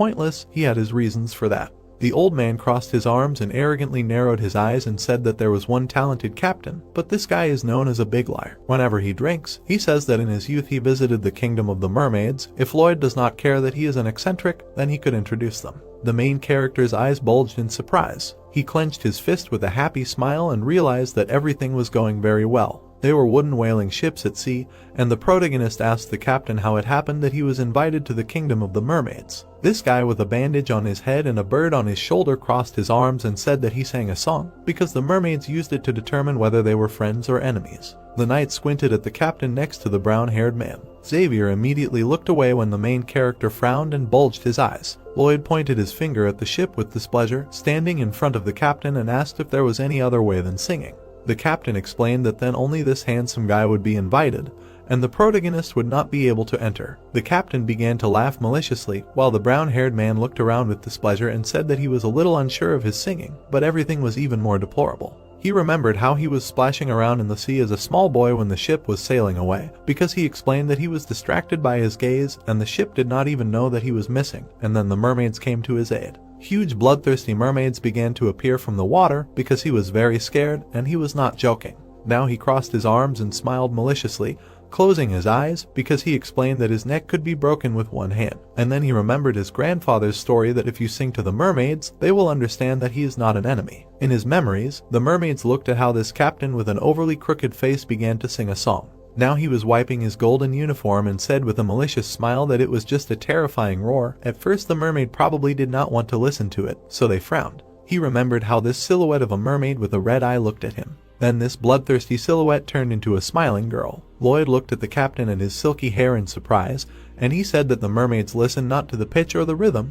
pointless, he had his reasons for that. The old man crossed his arms and arrogantly narrowed his eyes and said that there was one talented captain, but this guy is known as a big liar. Whenever he drinks, he says that in his youth he visited the kingdom of the mermaids. If Lloyd does not care that he is an eccentric, then he could introduce them. The main character's eyes bulged in surprise. He clenched his fist with a happy smile and realized that everything was going very well. They were wooden whaling ships at sea, and the protagonist asked the captain how it happened that he was invited to the kingdom of the mermaids. This guy with a bandage on his head and a bird on his shoulder crossed his arms and said that he sang a song because the mermaids used it to determine whether they were friends or enemies. The knight squinted at the captain next to the brown-haired man. Xavier immediately looked away when the main character frowned and bulged his eyes. Lloyd pointed his finger at the ship with displeasure, standing in front of the captain, and asked if there was any other way than singing. The captain explained that then only this handsome guy would be invited, and the protagonist would not be able to enter. The captain began to laugh maliciously, while the brown-haired man looked around with displeasure and said that he was a little unsure of his singing, but everything was even more deplorable. He remembered how he was splashing around in the sea as a small boy when the ship was sailing away, because he explained that he was distracted by his gaze and the ship did not even know that he was missing, and then the mermaids came to his aid. Huge bloodthirsty mermaids began to appear from the water because he was very scared, and he was not joking. Now he crossed his arms and smiled maliciously, closing his eyes because he explained that his neck could be broken with one hand. And then he remembered his grandfather's story that if you sing to the mermaids, they will understand that he is not an enemy. In his memories, the mermaids looked at how this captain with an overly crooked face began to sing a song. Now he was wiping his golden uniform and said with a malicious smile that it was just a terrifying roar. At first the mermaid probably did not want to listen to it, so they frowned. He remembered how this silhouette of a mermaid with a red eye looked at him. Then this bloodthirsty silhouette turned into a smiling girl. Lloyd looked at the captain and his silky hair in surprise, and he said that the mermaids listened not to the pitch or the rhythm,